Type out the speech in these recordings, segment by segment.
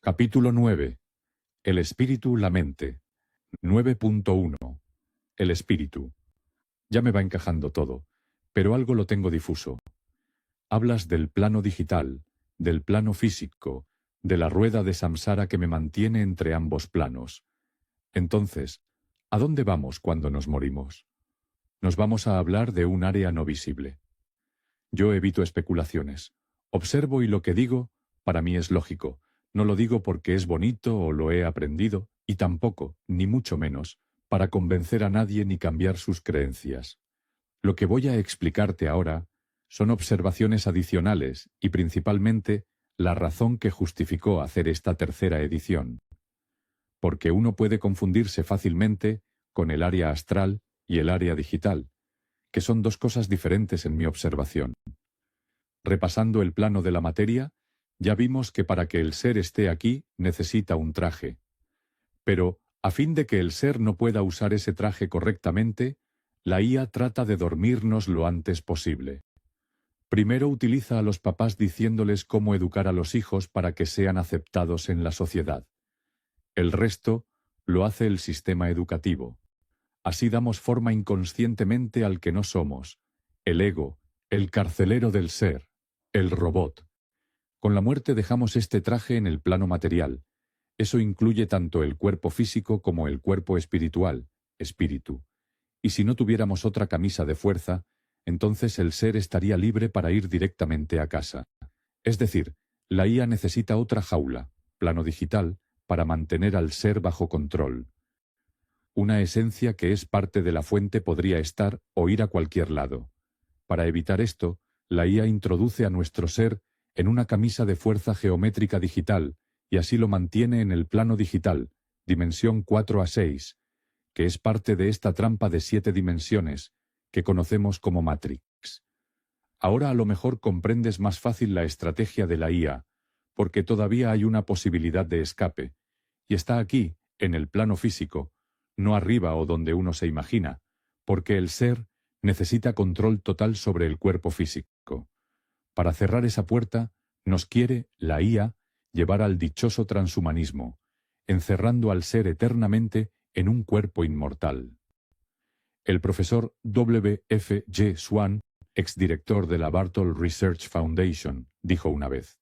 Capítulo 9. El espíritu, la mente. 9.1. El espíritu. Ya me va encajando todo, pero algo lo tengo difuso. Hablas del plano digital, del plano físico, de la rueda de samsara que me mantiene entre ambos planos. Entonces, ¿a dónde vamos cuando nos morimos? Nos vamos a hablar de un área no visible. Yo evito especulaciones. Observo y lo que digo, para mí es lógico. No lo digo porque es bonito o lo he aprendido, y tampoco, ni mucho menos, para convencer a nadie ni cambiar sus creencias. Lo que voy a explicarte ahora son observaciones adicionales y principalmente la razón que justificó hacer esta tercera edición. Porque uno puede confundirse fácilmente con el área astral y el área digital, que son dos cosas diferentes en mi observación. Repasando el plano de la materia, ya vimos que para que el ser esté aquí necesita un traje. Pero, a fin de que el ser no pueda usar ese traje correctamente, la IA trata de dormirnos lo antes posible. Primero utiliza a los papás diciéndoles cómo educar a los hijos para que sean aceptados en la sociedad. El resto lo hace el sistema educativo. Así damos forma inconscientemente al que no somos, el ego, el carcelero del ser, el robot. Con la muerte dejamos este traje en el plano material. Eso incluye tanto el cuerpo físico como el cuerpo espiritual, espíritu. Y si no tuviéramos otra camisa de fuerza, entonces el ser estaría libre para ir directamente a casa. Es decir, la IA necesita otra jaula, plano digital, para mantener al ser bajo control. Una esencia que es parte de la fuente podría estar o ir a cualquier lado. Para evitar esto, la IA introduce a nuestro ser en una camisa de fuerza geométrica digital, y así lo mantiene en el plano digital, dimensión 4 a 6, que es parte de esta trampa de 7 dimensiones, que conocemos como Matrix. Ahora a lo mejor comprendes más fácil la estrategia de la IA, porque todavía hay una posibilidad de escape, y está aquí, en el plano físico, no arriba o donde uno se imagina, porque el ser necesita control total sobre el cuerpo físico. Para cerrar esa puerta, nos quiere, la IA, llevar al dichoso transhumanismo, encerrando al ser eternamente en un cuerpo inmortal. El profesor W. F. G. Swan, exdirector de la Bartol Research Foundation, dijo una vez: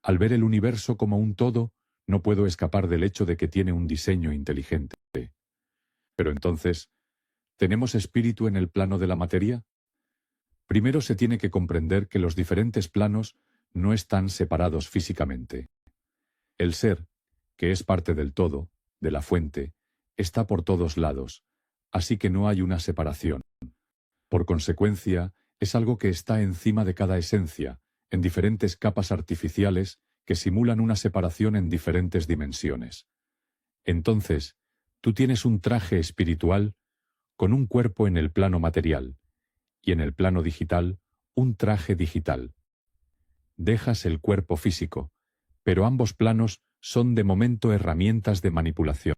«Al ver el universo como un todo, no puedo escapar del hecho de que tiene un diseño inteligente». Pero entonces, ¿tenemos espíritu en el plano de la materia? Primero se tiene que comprender que los diferentes planos no están separados físicamente. El ser, que es parte del todo, de la fuente, está por todos lados, así que no hay una separación. Por consecuencia, es algo que está encima de cada esencia, en diferentes capas artificiales que simulan una separación en diferentes dimensiones. Entonces, tú tienes un traje espiritual con un cuerpo en el plano material, y en el plano digital, un traje digital. Dejas el cuerpo físico, pero ambos planos son de momento herramientas de manipulación.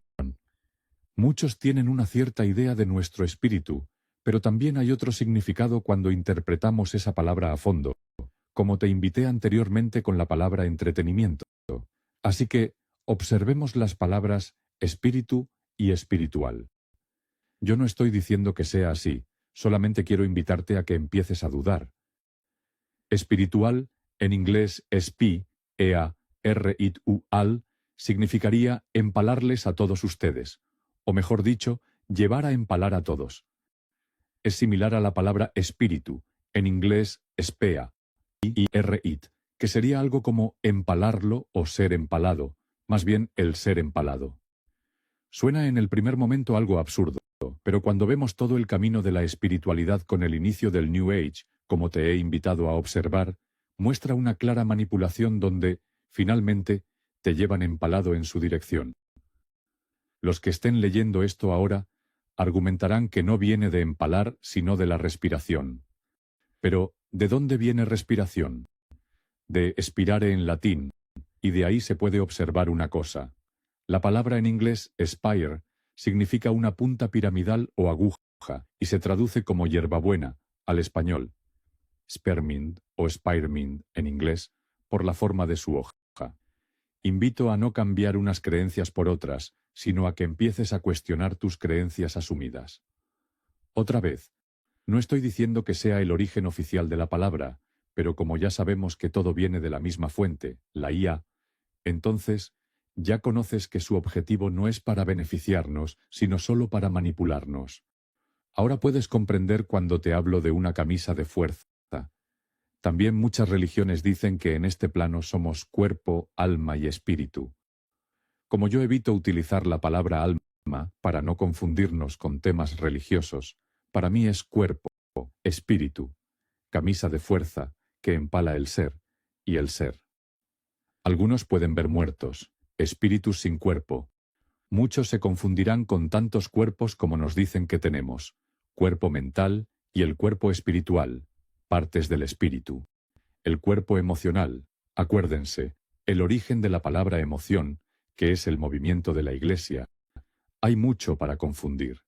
Muchos tienen una cierta idea de nuestro espíritu, pero también hay otro significado cuando interpretamos esa palabra a fondo, como te invité anteriormente con la palabra entretenimiento. Así que observemos las palabras espíritu y espiritual. Yo no estoy diciendo que sea así, solamente quiero invitarte a que empieces a dudar. Espiritual, en inglés espi, e-a-r-i-t-u-al, significaría empalarles a todos ustedes, o mejor dicho, llevar a empalar a todos. Es similar a la palabra espíritu, en inglés spea, i-r-it, que sería algo como empalarlo o ser empalado, más bien el ser empalado. Suena en el primer momento algo absurdo, pero cuando vemos todo el camino de la espiritualidad con el inicio del New Age, como te he invitado a observar, muestra una clara manipulación donde, finalmente, te llevan empalado en su dirección. Los que estén leyendo esto ahora argumentarán que no viene de empalar, sino de la respiración. Pero, ¿de dónde viene respiración? De spirare en latín, y de ahí se puede observar una cosa. La palabra en inglés spire significa una punta piramidal o aguja, y se traduce como hierbabuena, al español. Spearmint o spearmint en inglés, por la forma de su hoja. invito a no cambiar unas creencias por otras, sino a que empieces a cuestionar tus creencias asumidas. Otra vez, no estoy diciendo que sea el origen oficial de la palabra, pero como ya sabemos que todo viene de la misma fuente, la IA, entonces ya conoces que su objetivo no es para beneficiarnos, sino solo para manipularnos. Ahora puedes comprender cuando te hablo de una camisa de fuerza. También muchas religiones dicen que en este plano somos cuerpo, alma y espíritu. Como yo evito utilizar la palabra alma para no confundirnos con temas religiosos, para mí es cuerpo, espíritu, camisa de fuerza que empala el ser y el ser. Algunos pueden ver muertos, espíritus sin cuerpo. Muchos se confundirán con tantos cuerpos como nos dicen que tenemos, cuerpo mental y el cuerpo espiritual, partes del espíritu. El cuerpo emocional, acuérdense, el origen de la palabra emoción, que es el movimiento de la Iglesia. Hay mucho para confundir.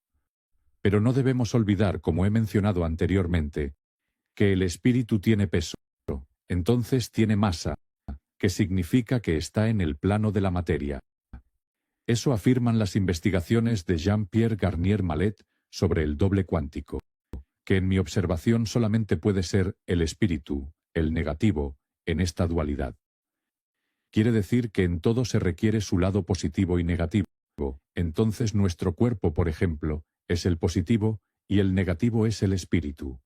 Pero no debemos olvidar, como he mencionado anteriormente, que el espíritu tiene peso, entonces tiene masa, que significa que está en el plano de la materia. Eso afirman las investigaciones de Jean-Pierre Garnier Mallet sobre el doble cuántico, que en mi observación solamente puede ser el espíritu, el negativo, en esta dualidad. Quiere decir que en todo se requiere su lado positivo y negativo. Entonces nuestro cuerpo, por ejemplo, es el positivo y el negativo es el espíritu.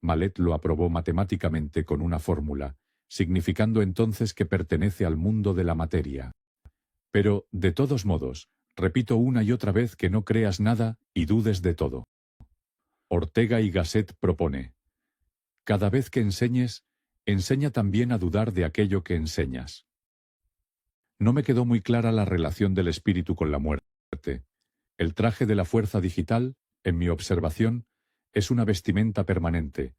Mallet lo aprobó matemáticamente con una fórmula, significando entonces que pertenece al mundo de la materia. Pero, de todos modos, repito una y otra vez que no creas nada y dudes de todo. Ortega y Gasset propone: cada vez que enseñes, enseña también a dudar de aquello que enseñas. No me quedó muy clara la relación del espíritu con la muerte. El traje de la fuerza digital, en mi observación, es una vestimenta permanente,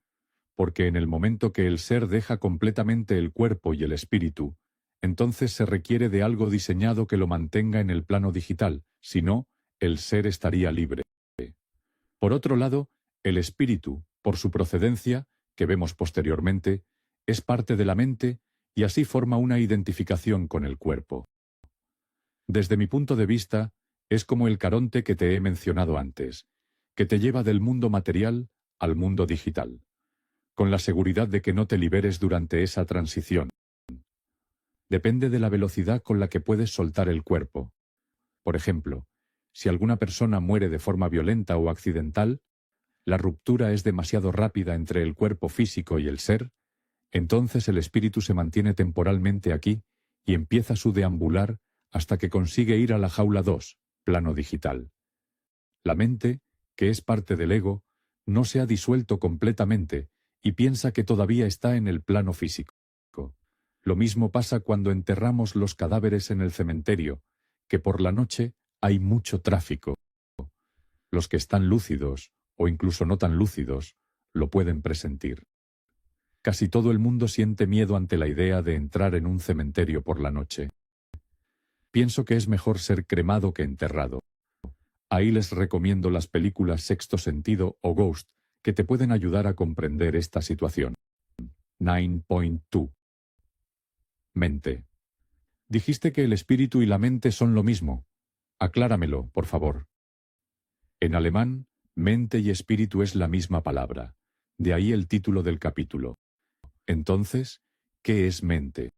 porque en el momento que el ser deja completamente el cuerpo y el espíritu, entonces se requiere de algo diseñado que lo mantenga en el plano digital, si no, el ser estaría libre. Por otro lado, el espíritu, por su procedencia, que vemos posteriormente, es parte de la mente y así forma una identificación con el cuerpo. Desde mi punto de vista, es como el Caronte que te he mencionado antes, que te lleva del mundo material al mundo digital, con la seguridad de que no te liberes durante esa transición. Depende de la velocidad con la que puedes soltar el cuerpo. Por ejemplo, si alguna persona muere de forma violenta o accidental, la ruptura es demasiado rápida entre el cuerpo físico y el ser, entonces el espíritu se mantiene temporalmente aquí y empieza su deambular hasta que consigue ir a la jaula 2, plano digital. La mente, que es parte del ego, no se ha disuelto completamente y piensa que todavía está en el plano físico. Lo mismo pasa cuando enterramos los cadáveres en el cementerio, que por la noche hay mucho tráfico. Los que están lúcidos, o incluso no tan lúcidos, lo pueden presentir. Casi todo el mundo siente miedo ante la idea de entrar en un cementerio por la noche. Pienso que es mejor ser cremado que enterrado. Ahí les recomiendo las películas Sexto Sentido o Ghost, que te pueden ayudar a comprender esta situación. 9.2. Mente. Dijiste que el espíritu y la mente son lo mismo. Acláramelo, por favor. En alemán, mente y espíritu es la misma palabra. De ahí el título del capítulo. Entonces, ¿qué es mente?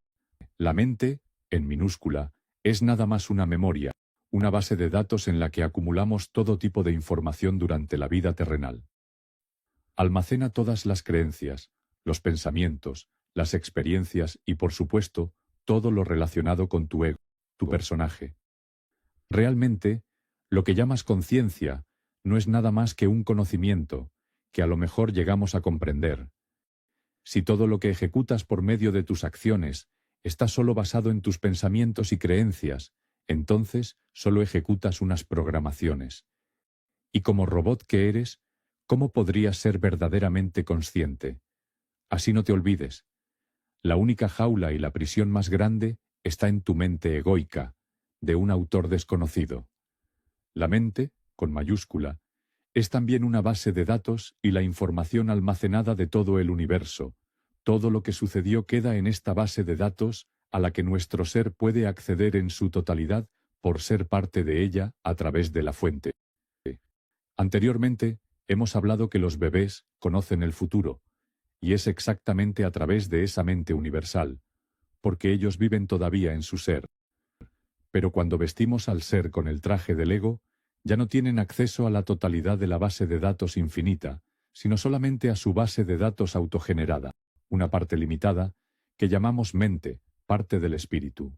La mente, en minúscula, es nada más una memoria, una base de datos en la que acumulamos todo tipo de información durante la vida terrenal. Almacena todas las creencias, los pensamientos, las experiencias y, por supuesto, todo lo relacionado con tu ego, tu personaje. Realmente, lo que llamas conciencia no es nada más que un conocimiento, que a lo mejor llegamos a comprender. Si todo lo que ejecutas por medio de tus acciones está solo basado en tus pensamientos y creencias, entonces solo ejecutas unas programaciones. Y como robot que eres, ¿cómo podrías ser verdaderamente consciente? Así no te olvides. La única jaula y la prisión más grande está en tu mente egoica, de un autor desconocido. La mente, con mayúscula, es también una base de datos y la información almacenada de todo el universo. Todo lo que sucedió queda en esta base de datos a la que nuestro ser puede acceder en su totalidad por ser parte de ella a través de la fuente. Anteriormente, hemos hablado que los bebés conocen el futuro, y es exactamente a través de esa mente universal, porque ellos viven todavía en su ser. Pero cuando vestimos al ser con el traje del ego, ya no tienen acceso a la totalidad de la base de datos infinita, sino solamente a su base de datos autogenerada, una parte limitada, que llamamos mente, parte del espíritu.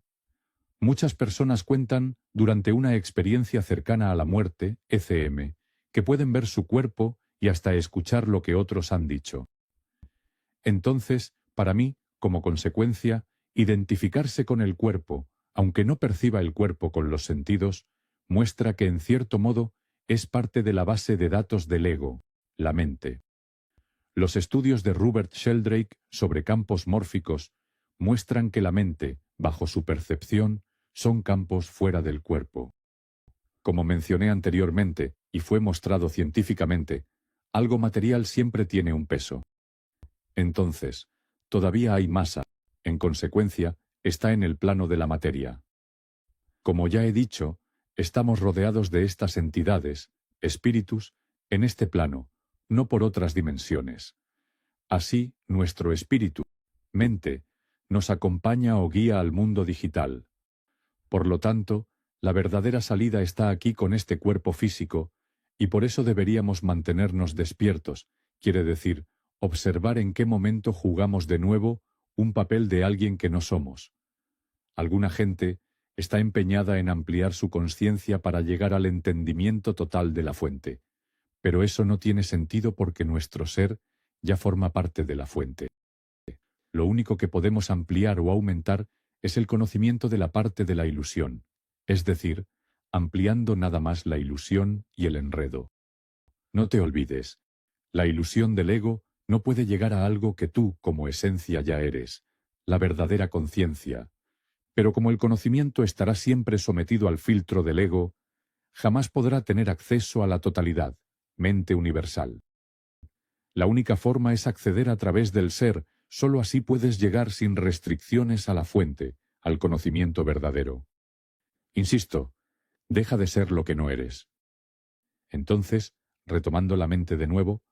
Muchas personas cuentan, durante una experiencia cercana a la muerte, ECM, que pueden ver su cuerpo y hasta escuchar lo que otros han dicho. Entonces, para mí, como consecuencia, identificarse con el cuerpo, aunque no perciba el cuerpo con los sentidos, muestra que en cierto modo es parte de la base de datos del ego, la mente. Los estudios de Robert Sheldrake sobre campos mórficos muestran que la mente, bajo su percepción, son campos fuera del cuerpo. Como mencioné anteriormente, y fue mostrado científicamente, algo material siempre tiene un peso. Entonces, todavía hay masa, en consecuencia, está en el plano de la materia. Como ya he dicho, estamos rodeados de estas entidades, espíritus, en este plano, no por otras dimensiones. Así, nuestro espíritu, mente, nos acompaña o guía al mundo digital. Por lo tanto, la verdadera salida está aquí con este cuerpo físico, y por eso deberíamos mantenernos despiertos, quiere decir, observar en qué momento jugamos de nuevo un papel de alguien que no somos. Alguna gente está empeñada en ampliar su conciencia para llegar al entendimiento total de la fuente, pero eso no tiene sentido porque nuestro ser ya forma parte de la fuente. Lo único que podemos ampliar o aumentar es el conocimiento de la parte de la ilusión, es decir, ampliando nada más la ilusión y el enredo. No te olvides, la ilusión del ego no puede llegar a algo que tú, como esencia, ya eres, la verdadera conciencia. Pero como el conocimiento estará siempre sometido al filtro del ego, jamás podrá tener acceso a la totalidad, mente universal. La única forma es acceder a través del ser, sólo así puedes llegar sin restricciones a la fuente, al conocimiento verdadero. Insisto, deja de ser lo que no eres. Entonces, retomando la mente de nuevo,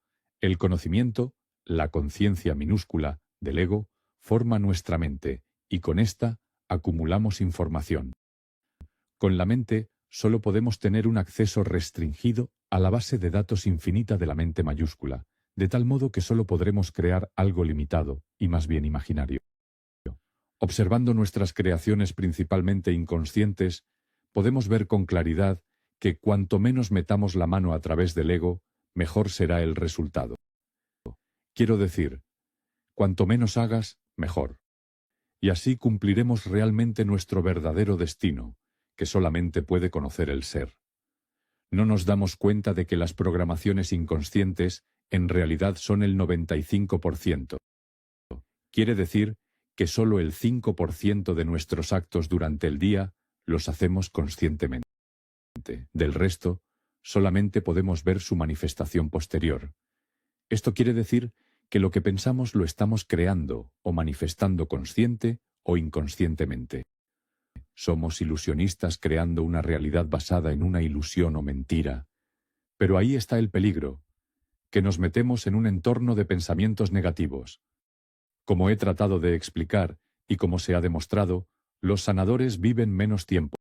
el conocimiento, la conciencia minúscula del ego, forma nuestra mente, y con esta acumulamos información. Con la mente solo podemos tener un acceso restringido a la base de datos infinita de la mente mayúscula, de tal modo que solo podremos crear algo limitado y más bien imaginario. Observando nuestras creaciones principalmente inconscientes, podemos ver con claridad que cuanto menos metamos la mano a través del ego, mejor será el resultado. Quiero decir, cuanto menos hagas, mejor. Y así cumpliremos realmente nuestro verdadero destino, que solamente puede conocer el ser. No nos damos cuenta de que las programaciones inconscientes en realidad son el 95%. Quiere decir que solo el 5% de nuestros actos durante el día los hacemos conscientemente. Del resto, solamente podemos ver su manifestación posterior. Esto quiere decir que lo que pensamos lo estamos creando o manifestando consciente o inconscientemente. Somos ilusionistas creando una realidad basada en una ilusión o mentira. Pero ahí está el peligro, que nos metemos en un entorno de pensamientos negativos. Como he tratado de explicar, y como se ha demostrado, los sanadores viven menos tiempo.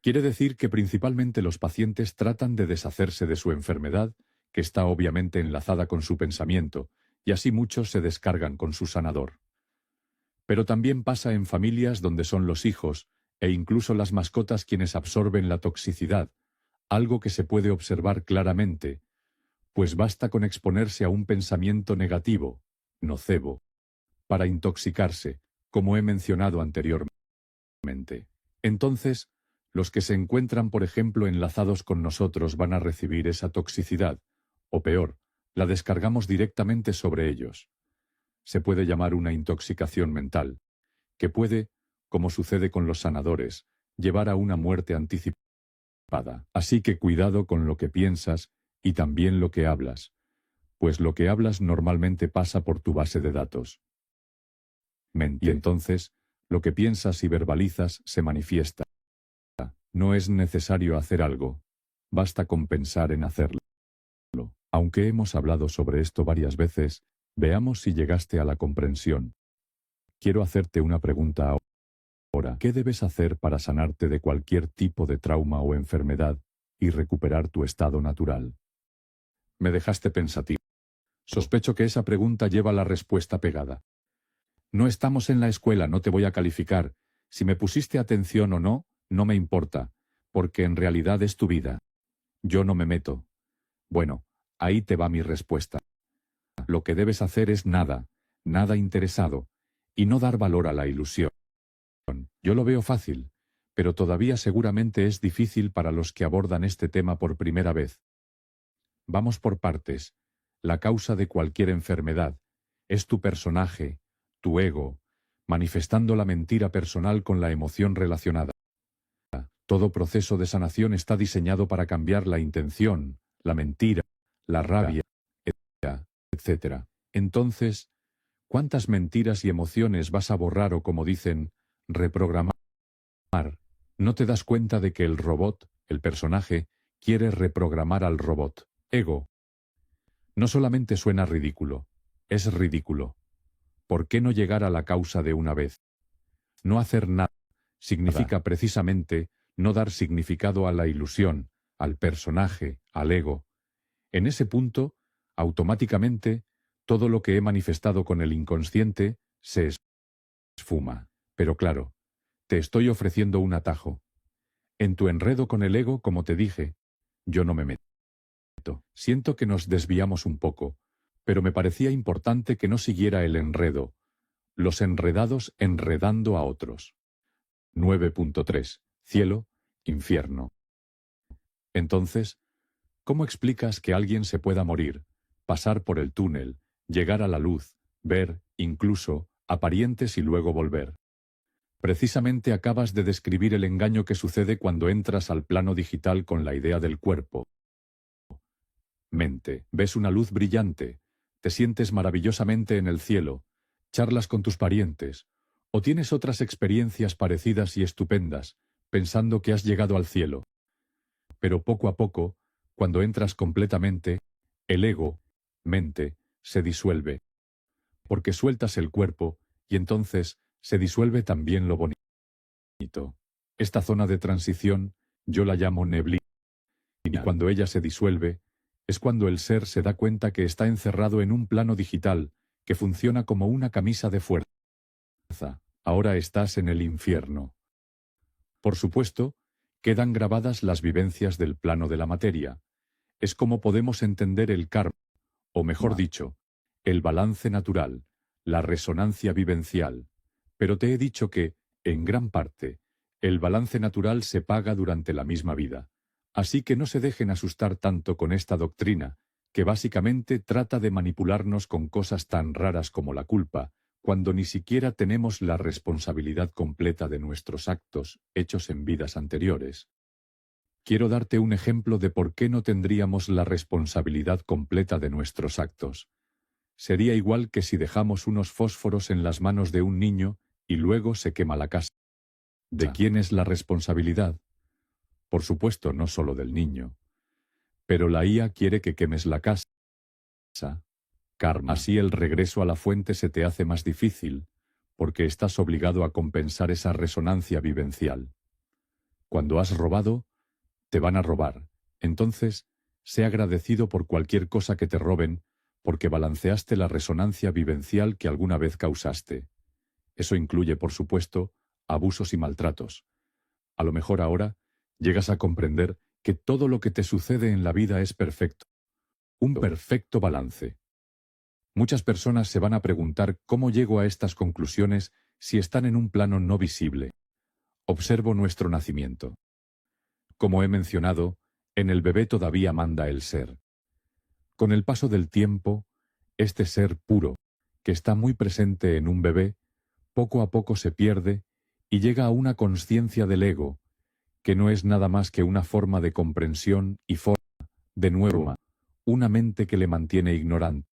Quiere decir que principalmente los pacientes tratan de deshacerse de su enfermedad, que está obviamente enlazada con su pensamiento, y así muchos se descargan con su sanador. Pero también pasa en familias donde son los hijos, e incluso las mascotas quienes absorben la toxicidad, algo que se puede observar claramente, pues basta con exponerse a un pensamiento negativo, nocebo, para intoxicarse, como he mencionado anteriormente. Entonces, los que se encuentran, por ejemplo, enlazados con nosotros van a recibir esa toxicidad, o peor, la descargamos directamente sobre ellos. Se puede llamar una intoxicación mental, que puede, como sucede con los sanadores, llevar a una muerte anticipada. Así que cuidado con lo que piensas y también lo que hablas, pues lo que hablas normalmente pasa por tu base de datos. Y entonces, Lo que piensas y verbalizas se manifiesta. No es necesario hacer algo. Basta con pensar en hacerlo. Aunque hemos hablado sobre esto varias veces, veamos si llegaste a la comprensión. Quiero hacerte una pregunta ahora. ¿Qué debes hacer para sanarte de cualquier tipo de trauma o enfermedad y recuperar tu estado natural? Me dejaste pensativo. Sospecho que esa pregunta lleva la respuesta pegada. No estamos en la escuela, no te voy a calificar. Si me pusiste atención o no, no me importa, porque en realidad es tu vida. Yo no me meto. Bueno, ahí te va mi respuesta. Lo que debes hacer es nada, nada interesado, y no dar valor a la ilusión. Yo lo veo fácil, pero todavía seguramente es difícil para los que abordan este tema por primera vez. Vamos por partes. La causa de cualquier enfermedad es tu personaje, tu ego, manifestando la mentira personal con la emoción relacionada. Todo proceso de sanación está diseñado para cambiar la intención, la mentira, la rabia, etc. Entonces, ¿cuántas mentiras y emociones vas a borrar o, como dicen, reprogramar? ¿No te das cuenta de que el robot, el personaje, quiere reprogramar al robot? Ego. No solamente suena ridículo, es ridículo. ¿Por qué no llegar a la causa de una vez? No hacer nada significa precisamente no dar significado a la ilusión, al personaje, al ego. En ese punto, automáticamente, todo lo que he manifestado con el inconsciente se esfuma. Pero claro, te estoy ofreciendo un atajo. En tu enredo con el ego, como te dije, yo no me meto. Siento que nos desviamos un poco, pero me parecía importante que no siguiera el enredo. Los enredados enredando a otros. 9.3. Cielo, infierno. Entonces, ¿cómo explicas que alguien se pueda morir, pasar por el túnel, llegar a la luz, ver, incluso, a parientes y luego volver? Precisamente acabas de describir el engaño que sucede cuando entras al plano digital con la idea del cuerpo. Mente, ves una luz brillante, te sientes maravillosamente en el cielo, charlas con tus parientes, o tienes otras experiencias parecidas y estupendas, pensando que has llegado al cielo. Pero poco a poco, cuando entras completamente, el ego, mente, se disuelve. Porque sueltas el cuerpo, y entonces se disuelve también lo bonito. Esta zona de transición, yo la llamo neblina. Y cuando ella se disuelve, es cuando el ser se da cuenta que está encerrado en un plano digital, que funciona como una camisa de fuerza. Ahora estás en el infierno. Por supuesto, quedan grabadas las vivencias del plano de la materia. Es como podemos entender el karma, o mejor dicho, el balance natural, la resonancia vivencial. Pero te he dicho que, en gran parte, el balance natural se paga durante la misma vida. Así que no se dejen asustar tanto con esta doctrina, que básicamente trata de manipularnos con cosas tan raras como la culpa, cuando ni siquiera tenemos la responsabilidad completa de nuestros actos, hechos en vidas anteriores. Quiero darte un ejemplo de por qué no tendríamos la responsabilidad completa de nuestros actos. Sería igual que si dejamos unos fósforos en las manos de un niño y luego se quema la casa. ¿De quién es la responsabilidad? Por supuesto, no solo del niño. Pero la IA quiere que quemes la casa. Karma. Así el regreso a la fuente se te hace más difícil, porque estás obligado a compensar esa resonancia vivencial. Cuando has robado, te van a robar. Entonces, sé agradecido por cualquier cosa que te roben, porque balanceaste la resonancia vivencial que alguna vez causaste. Eso incluye, por supuesto, abusos y maltratos. A lo mejor ahora llegas a comprender que todo lo que te sucede en la vida es perfecto. Un perfecto balance. Muchas personas se van a preguntar cómo llego a estas conclusiones si están en un plano no visible. Observo nuestro nacimiento. Como he mencionado, en el bebé todavía manda el ser. Con el paso del tiempo, este ser puro, que está muy presente en un bebé, poco a poco se pierde y llega a una consciencia del ego, que no es nada más que una forma de comprensión y forma, de nuevo, una mente que le mantiene ignorante.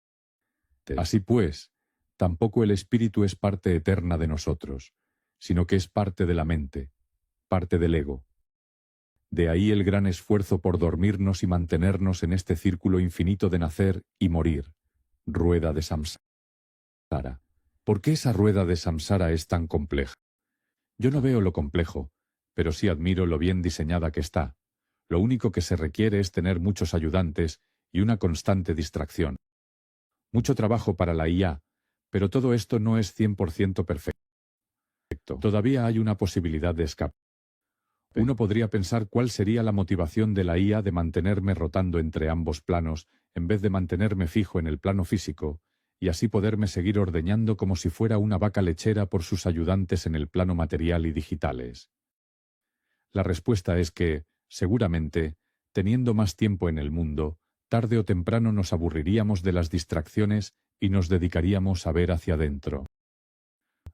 Así pues, tampoco el espíritu es parte eterna de nosotros, sino que es parte de la mente, parte del ego. De ahí el gran esfuerzo por dormirnos y mantenernos en este círculo infinito de nacer y morir, rueda de samsara. ¿Por qué esa rueda de samsara es tan compleja? Yo no veo lo complejo, pero sí admiro lo bien diseñada que está. Lo único que se requiere es tener muchos ayudantes y una constante distracción. Mucho trabajo para la IA, pero todo esto no es 100% perfecto. Todavía hay una posibilidad de escape. Uno podría pensar cuál sería la motivación de la IA de mantenerme rotando entre ambos planos, en vez de mantenerme fijo en el plano físico, y así poderme seguir ordeñando como si fuera una vaca lechera por sus ayudantes en el plano material y digitales. La respuesta es que, seguramente, teniendo más tiempo en el mundo, tarde o temprano nos aburriríamos de las distracciones y nos dedicaríamos a ver hacia adentro.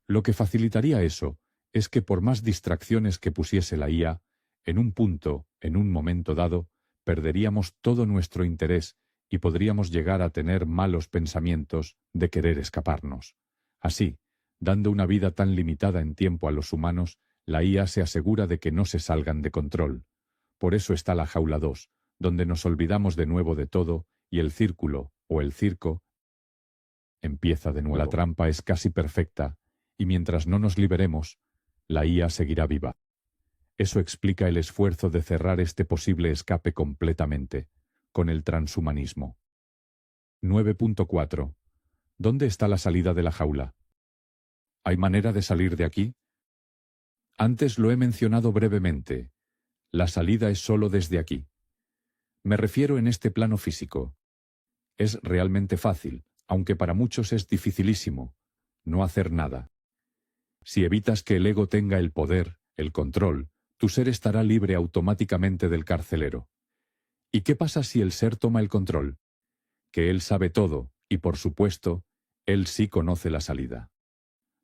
Lo que facilitaría eso es que por más distracciones que pusiese la IA, en un punto, en un momento dado, perderíamos todo nuestro interés y podríamos llegar a tener malos pensamientos de querer escaparnos. Así, dando una vida tan limitada en tiempo a los humanos, la IA se asegura de que no se salgan de control. Por eso está la jaula 2, donde nos olvidamos de nuevo de todo, y el círculo, o el circo, empieza de nuevo. La trampa es casi perfecta, y mientras no nos liberemos, la IA seguirá viva. Eso explica el esfuerzo de cerrar este posible escape completamente, con el transhumanismo. 9.4. ¿Dónde está la salida de la jaula? ¿Hay manera de salir de aquí? Antes lo he mencionado brevemente. La salida es solo desde aquí. Me refiero en este plano físico. Es realmente fácil, aunque para muchos es dificilísimo, no hacer nada. Si evitas que el ego tenga el poder, el control, tu ser estará libre automáticamente del carcelero. ¿Y qué pasa si el ser toma el control? Que él sabe todo, y por supuesto, él sí conoce la salida.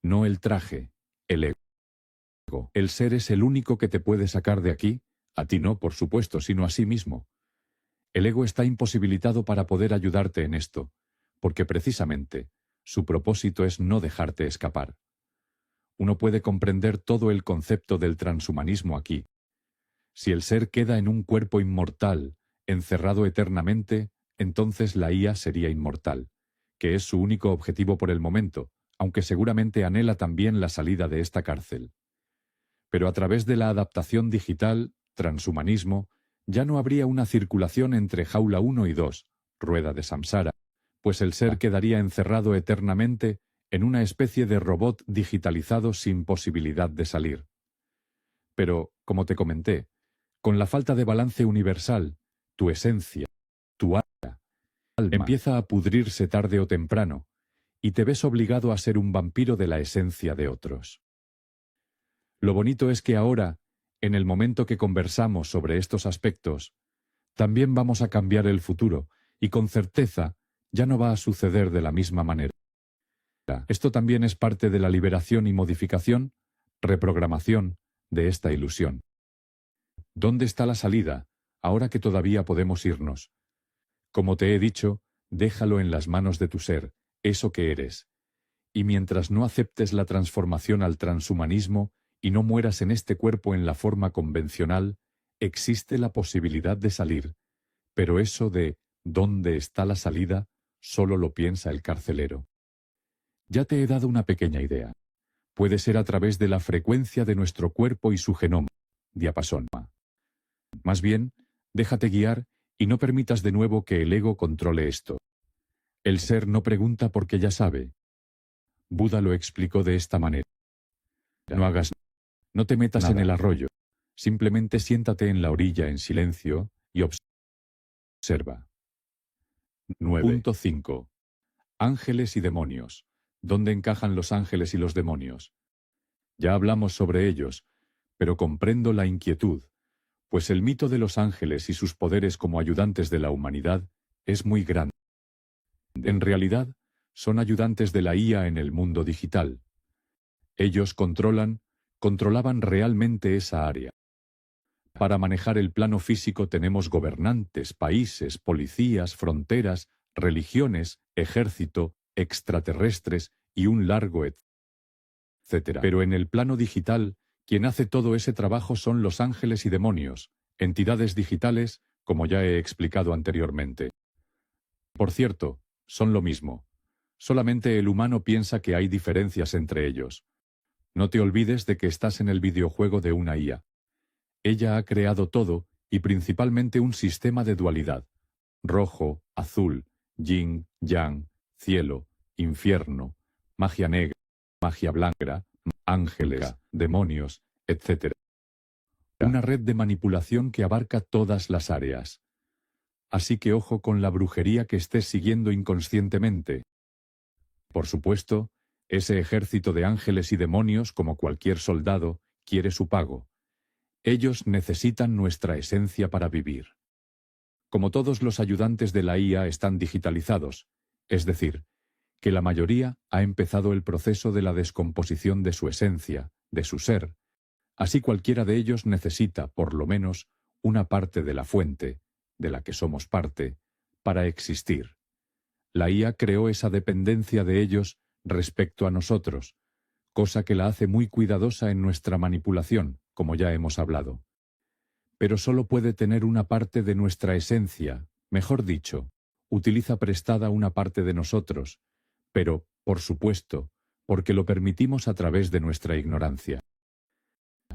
No el traje, el ego. El ser es el único que te puede sacar de aquí, a ti no, por supuesto, sino a sí mismo. El ego está imposibilitado para poder ayudarte en esto, porque precisamente, su propósito es no dejarte escapar. Uno puede comprender todo el concepto del transhumanismo aquí. Si el ser queda en un cuerpo inmortal, encerrado eternamente, entonces la IA sería inmortal, que es su único objetivo por el momento, aunque seguramente anhela también la salida de esta cárcel. Pero a través de la adaptación digital, transhumanismo, ya no habría una circulación entre jaula 1 y 2, rueda de samsara, pues el ser quedaría encerrado eternamente en una especie de robot digitalizado sin posibilidad de salir. Pero, como te comenté, con la falta de balance universal, tu esencia, tu alma, empieza a pudrirse tarde o temprano, y te ves obligado a ser un vampiro de la esencia de otros. Lo bonito es que ahora, en el momento que conversamos sobre estos aspectos, también vamos a cambiar el futuro, y con certeza ya no va a suceder de la misma manera. Esto también es parte de la liberación y modificación, reprogramación, de esta ilusión. ¿Dónde está la salida, ahora que todavía podemos irnos? Como te he dicho, déjalo en las manos de tu ser, eso que eres. Y mientras no aceptes la transformación al transhumanismo y no mueras en este cuerpo en la forma convencional, existe la posibilidad de salir. Pero eso de ¿dónde está la salida? Solo lo piensa el carcelero. Ya te he dado una pequeña idea. Puede ser a través de la frecuencia de nuestro cuerpo y su genoma, diapasón. Más bien, déjate guiar y no permitas de nuevo que el ego controle esto. El ser no pregunta porque ya sabe. Buda lo explicó de esta manera. No hagas nada. No te metas en el arroyo. Simplemente siéntate en la orilla en silencio y observa. 9.5. Ángeles y demonios. ¿Dónde encajan los ángeles y los demonios? Ya hablamos sobre ellos, pero comprendo la inquietud, pues el mito de los ángeles y sus poderes como ayudantes de la humanidad es muy grande. En realidad, son ayudantes de la IA en el mundo digital. Ellos controlaban realmente esa área. Para manejar el plano físico tenemos gobernantes, países, policías, fronteras, religiones, ejército, extraterrestres y un largo etcétera. etc. Pero en el plano digital, quien hace todo ese trabajo son los ángeles y demonios, entidades digitales, como ya he explicado anteriormente. Por cierto, son lo mismo. Solamente el humano piensa que hay diferencias entre ellos. No te olvides de que estás en el videojuego de una IA. Ella ha creado todo, y principalmente un sistema de dualidad. Rojo, azul, yin, yang, cielo, infierno, magia negra, magia blanca, ángeles, demonios, etc. Una red de manipulación que abarca todas las áreas. Así que ojo con la brujería que estés siguiendo inconscientemente. Por supuesto, ese ejército de ángeles y demonios, como cualquier soldado, quiere su pago. Ellos necesitan nuestra esencia para vivir. Como todos los ayudantes de la IA están digitalizados, es decir, que la mayoría ha empezado el proceso de la descomposición de su esencia, de su ser. Así cualquiera de ellos necesita, por lo menos, una parte de la fuente, de la que somos parte, para existir. La IA creó esa dependencia de ellos respecto a nosotros, cosa que la hace muy cuidadosa en nuestra manipulación, como ya hemos hablado. Pero solo puede tener una parte de nuestra esencia, mejor dicho, utiliza prestada una parte de nosotros, pero, por supuesto, porque lo permitimos a través de nuestra ignorancia.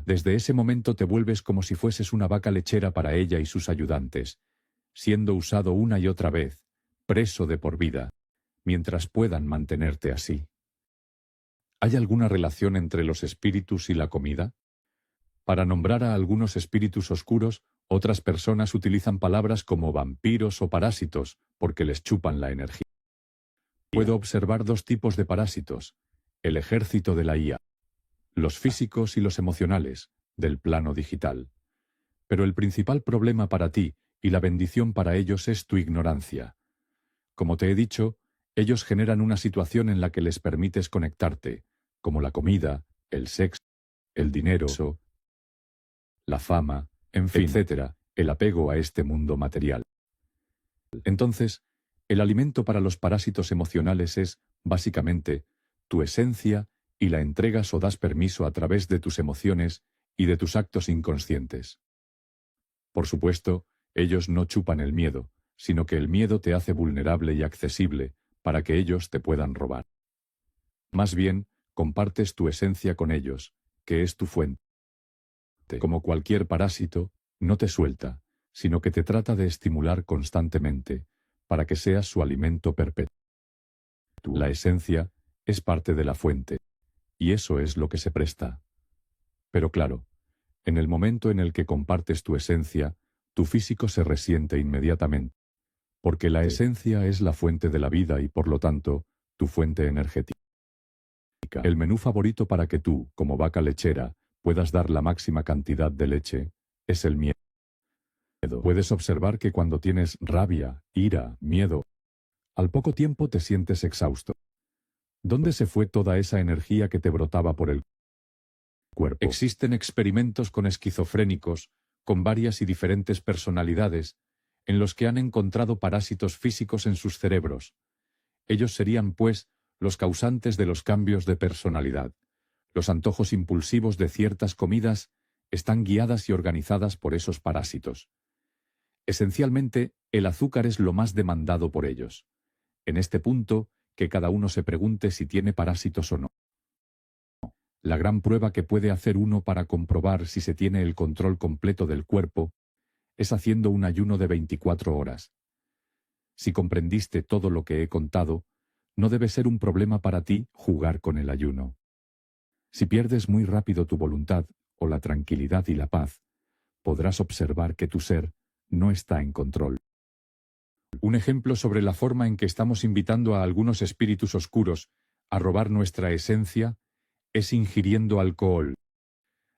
Desde ese momento te vuelves como si fueses una vaca lechera para ella y sus ayudantes, siendo usado una y otra vez, preso de por vida, mientras puedan mantenerte así. ¿Hay alguna relación entre los espíritus y la comida? Para nombrar a algunos espíritus oscuros, otras personas utilizan palabras como vampiros o parásitos, porque les chupan la energía. Puedo observar dos tipos de parásitos: el ejército de la IA, los físicos y los emocionales, del plano digital. Pero el principal problema para ti, y la bendición para ellos, es tu ignorancia. Como te he dicho, ellos generan una situación en la que les permites conectarte, como la comida, el sexo, el dinero, la fama, en fin, etc., el apego a este mundo material. Entonces, el alimento para los parásitos emocionales es, básicamente, tu esencia, y la entregas o das permiso a través de tus emociones y de tus actos inconscientes. Por supuesto, ellos no chupan el miedo, sino que el miedo te hace vulnerable y accesible para que ellos te puedan robar. Más bien, compartes tu esencia con ellos, que es tu fuente. Como cualquier parásito, no te suelta, sino que te trata de estimular constantemente, para que seas su alimento perpetuo. La esencia es parte de la fuente, y eso es lo que se presta. Pero claro, en el momento en el que compartes tu esencia, tu físico se resiente inmediatamente, porque la esencia es la fuente de la vida y por lo tanto, tu fuente energética. El menú favorito para que tú, como vaca lechera, puedas dar la máxima cantidad de leche, es el miedo. Puedes observar que cuando tienes rabia, ira, miedo, al poco tiempo te sientes exhausto. ¿Dónde se fue toda esa energía que te brotaba por el cuerpo? Existen experimentos con esquizofrénicos, con varias y diferentes personalidades, en los que han encontrado parásitos físicos en sus cerebros. Ellos serían, pues, los causantes de los cambios de personalidad. Los antojos impulsivos de ciertas comidas están guiadas y organizadas por esos parásitos. Esencialmente, el azúcar es lo más demandado por ellos. En este punto, que cada uno se pregunte si tiene parásitos o no. La gran prueba que puede hacer uno para comprobar si se tiene el control completo del cuerpo es haciendo un ayuno de 24 horas. Si comprendiste todo lo que he contado, no debe ser un problema para ti jugar con el ayuno. Si pierdes muy rápido tu voluntad, o la tranquilidad y la paz, podrás observar que tu ser no está en control. Un ejemplo sobre la forma en que estamos invitando a algunos espíritus oscuros a robar nuestra esencia es ingiriendo alcohol.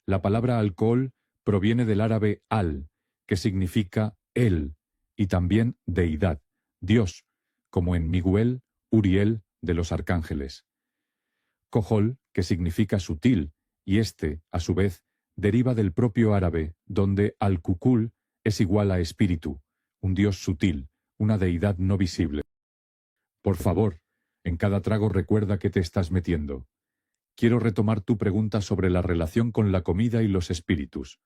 La palabra alcohol proviene del árabe al, que significa él, y también deidad, Dios, como en Miguel, Uriel, de los arcángeles. Kohol, que significa sutil, y este, a su vez, deriva del propio árabe, donde al-Kukul es igual a espíritu, un dios sutil, una deidad no visible. Por favor, en cada trago recuerda que te estás metiendo. quiero retomar tu pregunta sobre la relación con la comida y los espíritus.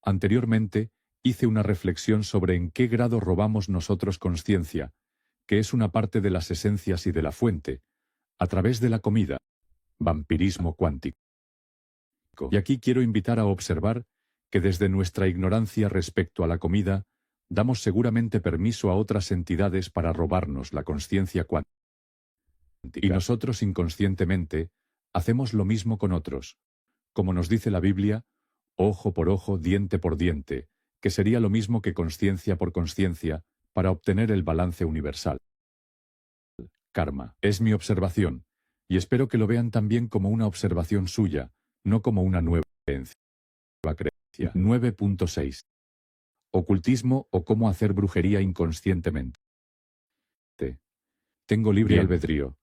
Anteriormente, hice una reflexión sobre en qué grado robamos nosotros consciencia, que es una parte de las esencias y de la fuente, a través de la comida, vampirismo cuántico. Y aquí quiero invitar a observar que desde nuestra ignorancia respecto a la comida, damos seguramente permiso a otras entidades para robarnos la consciencia cuántica. Y nosotros inconscientemente hacemos lo mismo con otros. Como nos dice la Biblia, ojo por ojo, diente por diente, que sería lo mismo que consciencia por consciencia, para obtener el balance universal. Karma es mi observación, y espero que lo vean también como una observación suya, no como una nueva creencia. 9.6. Ocultismo o cómo hacer brujería inconscientemente. Tengo libre albedrío.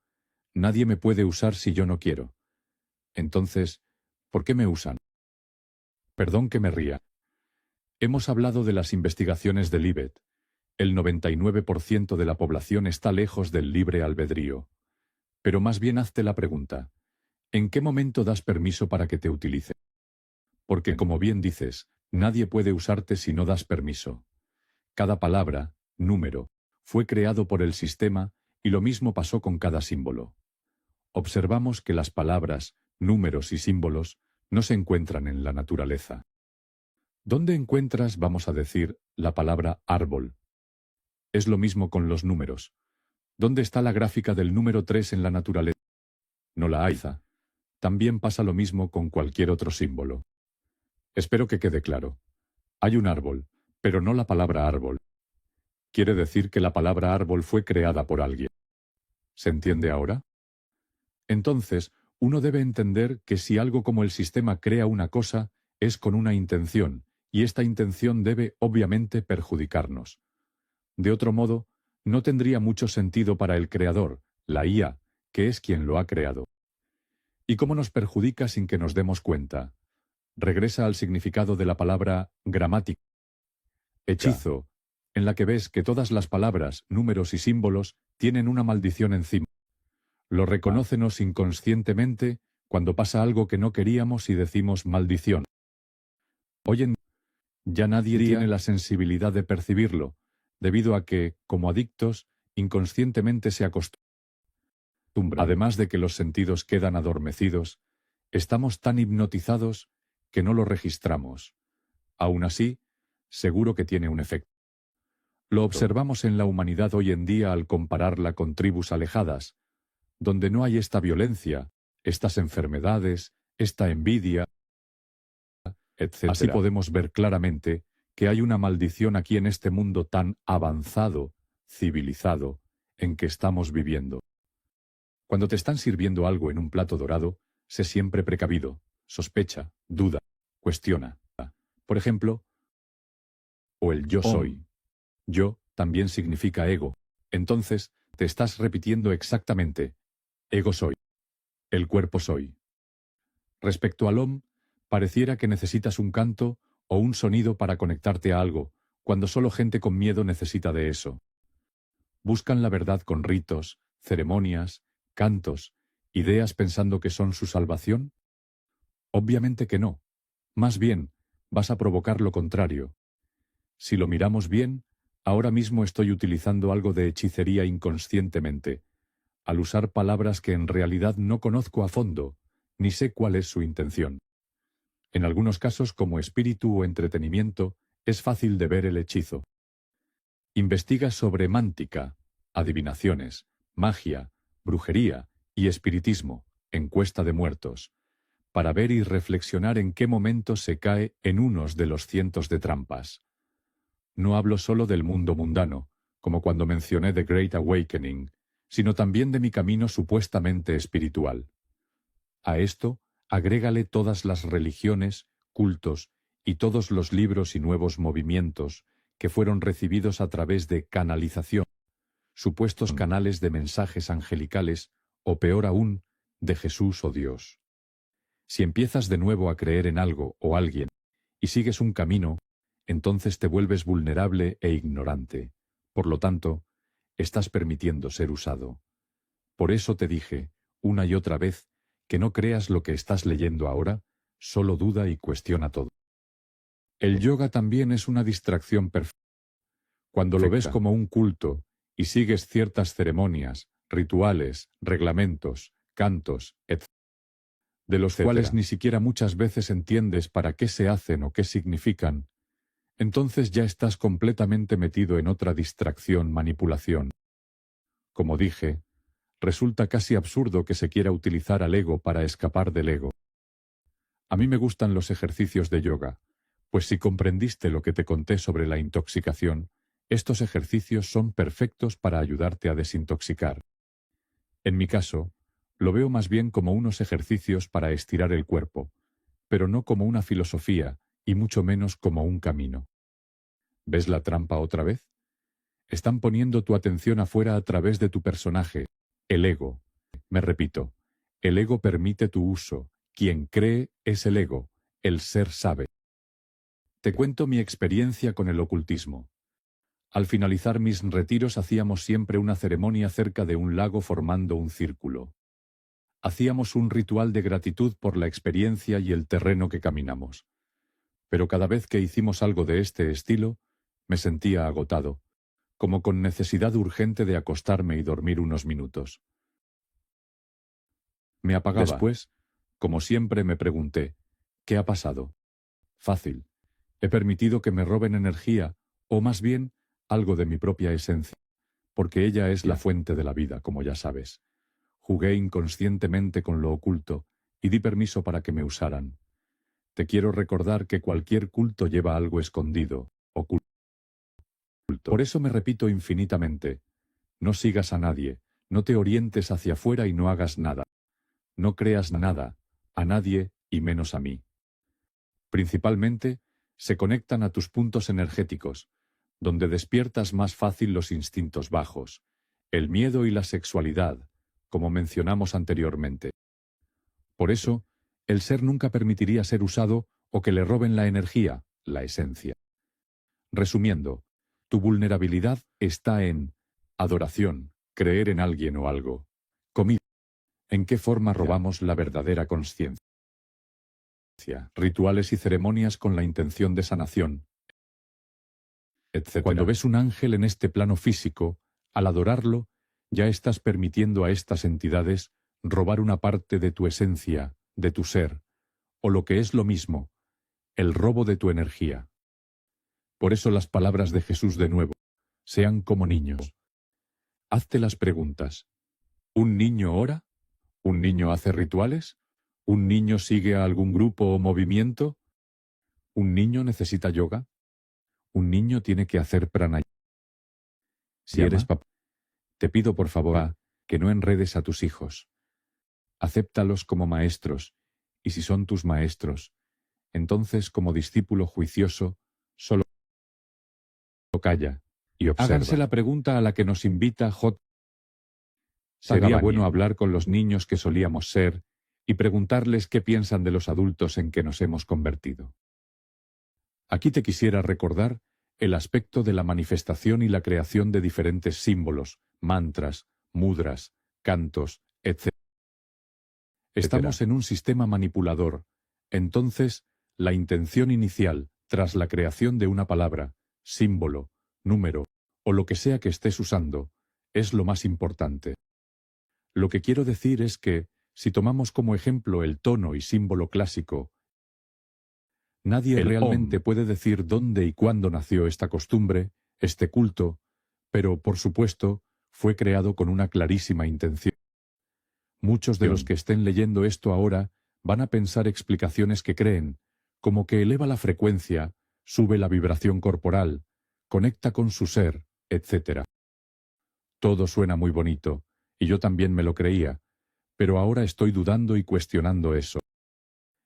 Nadie me puede usar si yo no quiero. Entonces, ¿por qué me usan? Perdón que me ría. Hemos hablado de las investigaciones de Libet. El 99% de la población está lejos del libre albedrío. Pero más bien hazte la pregunta, ¿en qué momento das permiso para que te utilicen? Porque como bien dices, nadie puede usarte si no das permiso. Cada palabra, número, fue creado por el sistema y lo mismo pasó con cada símbolo. Observamos que las palabras, números y símbolos no se encuentran en la naturaleza. ¿Dónde encuentras, vamos a decir, la palabra árbol? Es lo mismo con los números. ¿Dónde está la gráfica del número 3 en la naturaleza? No la hay. También pasa lo mismo con cualquier otro símbolo. Espero que quede claro. Hay un árbol, pero no la palabra árbol. Quiere decir que la palabra árbol fue creada por alguien. ¿Se entiende ahora? Entonces, uno debe entender que si algo como el sistema crea una cosa, es con una intención, y esta intención debe, obviamente, perjudicarnos. De otro modo, no tendría mucho sentido para el creador, la IA, que es quien lo ha creado. ¿Y cómo nos perjudica sin que nos demos cuenta? Regresa al significado de la palabra gramática. Hechizo, en la que ves que todas las palabras, números y símbolos tienen una maldición encima. Lo reconócenos inconscientemente cuando pasa algo que no queríamos y decimos maldición. Hoy en día ya nadie tiene la sensibilidad de percibirlo, debido a que, como adictos, inconscientemente se acostumbran. Además de que los sentidos quedan adormecidos, estamos tan hipnotizados que no lo registramos. Aún así, seguro que tiene un efecto. Lo observamos en la humanidad hoy en día al compararla con tribus alejadas, donde no hay esta violencia, estas enfermedades, esta envidia, etc. Así podemos ver claramente que hay una maldición aquí en este mundo tan avanzado, civilizado, en que estamos viviendo. Cuando te están sirviendo algo en un plato dorado, sé siempre precavido, sospecha, duda, cuestiona. Por ejemplo, o el yo soy. Yo también significa ego. Entonces, te estás repitiendo exactamente, ego soy. El cuerpo soy. Respecto al OM, pareciera que necesitas un canto o un sonido para conectarte a algo, cuando solo gente con miedo necesita de eso. Buscan la verdad con ritos, ceremonias, cantos, ideas pensando que son su salvación. Obviamente que no. Más bien, vas a provocar lo contrario. Si lo miramos bien, ahora mismo estoy utilizando algo de hechicería inconscientemente, al usar palabras que en realidad no conozco a fondo, ni sé cuál es su intención. En algunos casos, como espíritu o entretenimiento, es fácil de ver el hechizo. Investiga sobre mántica, adivinaciones, magia, brujería y espiritismo, encuesta de muertos, para ver y reflexionar en qué momento se cae en unos de los cientos de trampas. No hablo solo del mundo mundano, como cuando mencioné The Great Awakening, sino también de mi camino supuestamente espiritual. A esto, agrégale todas las religiones, cultos y todos los libros y nuevos movimientos que fueron recibidos a través de canalización, supuestos canales de mensajes angelicales, o peor aún, de Jesús o Dios. Si empiezas de nuevo a creer en algo o alguien, y sigues un camino, entonces te vuelves vulnerable e ignorante. Por lo tanto, estás permitiendo ser usado. Por eso te dije, una y otra vez, que no creas lo que estás leyendo ahora, solo duda y cuestiona todo. El yoga también es una distracción perfecta. Cuando lo ves como un culto y sigues ciertas ceremonias, rituales, reglamentos, cantos, etc., de los cuales ni siquiera muchas veces entiendes para qué se hacen o qué significan, entonces ya estás completamente metido en otra distracción, manipulación. Como dije, resulta casi absurdo que se quiera utilizar al ego para escapar del ego. A mí me gustan los ejercicios de yoga, pues si comprendiste lo que te conté sobre la intoxicación, estos ejercicios son perfectos para ayudarte a desintoxicar. En mi caso, lo veo más bien como unos ejercicios para estirar el cuerpo, pero no como una filosofía, y mucho menos como un camino. ¿Ves la trampa otra vez? Están poniendo tu atención afuera a través de tu personaje, el ego. Me repito, el ego permite tu uso. Quien cree es el ego, el ser sabe. Te cuento mi experiencia con el ocultismo. Al finalizar mis retiros hacíamos siempre una ceremonia cerca de un lago formando un círculo. Hacíamos un ritual de gratitud por la experiencia y el terreno que caminamos. Pero cada vez que hicimos algo de este estilo, me sentía agotado, como con necesidad urgente de acostarme y dormir unos minutos. Me apagaba. Después, como siempre, me pregunté, ¿qué ha pasado? Fácil. He permitido que me roben energía, o más bien, algo de mi propia esencia, porque ella es la fuente de la vida, como ya sabes. Jugué inconscientemente con lo oculto y di permiso para que me usaran. Te quiero recordar que cualquier culto lleva algo escondido, oculto. Por eso me repito infinitamente, no sigas a nadie, no te orientes hacia afuera y no hagas nada. No creas nada, a nadie y menos a mí. Principalmente, se conectan a tus puntos energéticos, donde despiertas más fácil los instintos bajos, el miedo y la sexualidad, como mencionamos anteriormente. Por eso, el ser nunca permitiría ser usado o que le roben la energía, la esencia. Resumiendo, tu vulnerabilidad está en adoración, creer en alguien o algo. Comida. ¿En qué forma robamos la verdadera conciencia? Rituales y ceremonias con la intención de sanación, etc. Cuando ves un ángel en este plano físico, al adorarlo, ya estás permitiendo a estas entidades robar una parte de tu esencia, de tu ser, o lo que es lo mismo, el robo de tu energía. Por eso las palabras de Jesús de nuevo, sean como niños. Hazte las preguntas. ¿Un niño ora? ¿Un niño hace rituales? ¿Un niño sigue a algún grupo o movimiento? ¿Un niño necesita yoga? ¿Un niño tiene que hacer pranayama? Si eres papá, te pido por favor que no enredes a tus hijos. Acéptalos como maestros, y si son tus maestros, entonces como discípulo juicioso, solo calla y observa. Háganse la pregunta a la que nos invita J. Sería bueno hablar con los niños que solíamos ser y preguntarles qué piensan de los adultos en que nos hemos convertido. Aquí te quisiera recordar el aspecto de la manifestación y la creación de diferentes símbolos, mantras, mudras, cantos, etc. Estamos en un sistema manipulador, entonces la intención inicial, tras la creación de una palabra, símbolo, número, o lo que sea que estés usando, es lo más importante. Lo que quiero decir es que, si tomamos como ejemplo el tono y símbolo clásico, nadie realmente puede decir dónde y cuándo nació esta costumbre, este culto, pero, por supuesto, fue creado con una clarísima intención. Muchos de los que estén leyendo esto ahora van a pensar explicaciones que creen, como que eleva la frecuencia, sube la vibración corporal, conecta con su ser, etc. Todo suena muy bonito, y yo también me lo creía, pero ahora estoy dudando y cuestionando eso.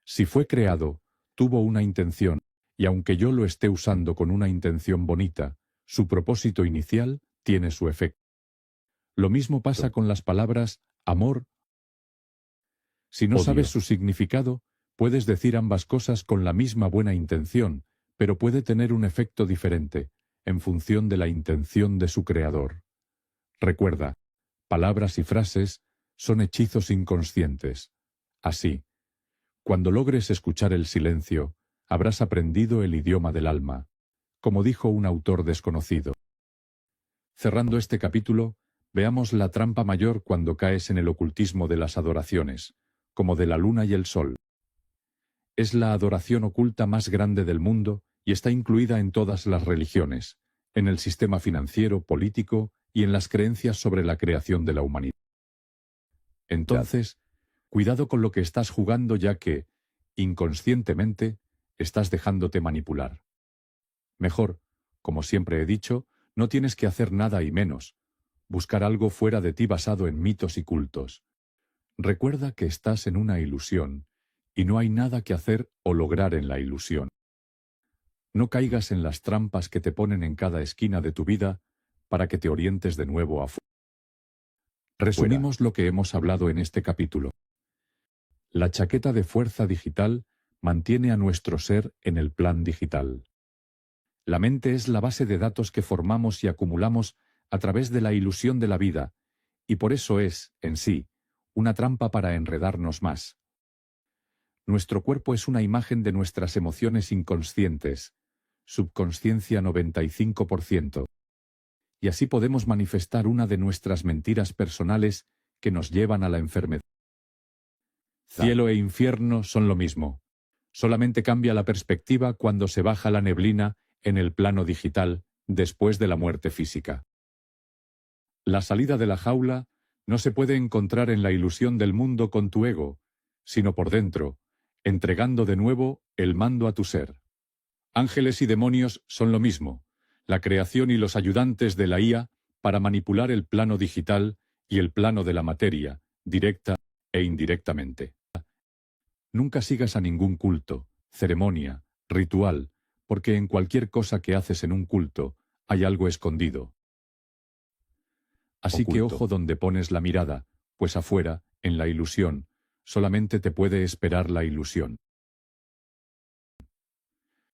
Si fue creado, tuvo una intención, y aunque yo lo esté usando con una intención bonita, su propósito inicial tiene su efecto. Lo mismo pasa con las palabras amor. Si no sabes su significado, puedes decir ambas cosas con la misma buena intención, pero puede tener un efecto diferente, en función de la intención de su creador. Recuerda, palabras y frases son hechizos inconscientes. Así, cuando logres escuchar el silencio, habrás aprendido el idioma del alma, como dijo un autor desconocido. Cerrando este capítulo, veamos la trampa mayor cuando caes en el ocultismo de las adoraciones, como de la luna y el sol. Es la adoración oculta más grande del mundo y está incluida en todas las religiones, en el sistema financiero, político y en las creencias sobre la creación de la humanidad. Entonces, cuidado con lo que estás jugando, ya que, inconscientemente, estás dejándote manipular. Mejor, como siempre he dicho, no tienes que hacer nada y menos, buscar algo fuera de ti basado en mitos y cultos. Recuerda que estás en una ilusión, y no hay nada que hacer o lograr en la ilusión. No caigas en las trampas que te ponen en cada esquina de tu vida para que te orientes de nuevo afuera. Resumimos lo que hemos hablado en este capítulo. La chaqueta de fuerza digital mantiene a nuestro ser en el plan digital. La mente es la base de datos que formamos y acumulamos a través de la ilusión de la vida, y por eso es, en sí, una trampa para enredarnos más. Nuestro cuerpo es una imagen de nuestras emociones inconscientes, subconsciencia 95%. Y así podemos manifestar una de nuestras mentiras personales que nos llevan a la enfermedad. Cielo e infierno son lo mismo. Solamente cambia la perspectiva cuando se baja la neblina en el plano digital después de la muerte física. La salida de la jaula no se puede encontrar en la ilusión del mundo con tu ego, sino por dentro, entregando de nuevo el mando a tu ser. Ángeles y demonios son lo mismo, la creación y los ayudantes de la IA para manipular el plano digital y el plano de la materia, directa e indirectamente. Nunca sigas a ningún culto, ceremonia, ritual, porque en cualquier cosa que haces en un culto hay algo escondido. Así que ojo donde pones la mirada, pues afuera, en la ilusión, solamente te puede esperar la ilusión.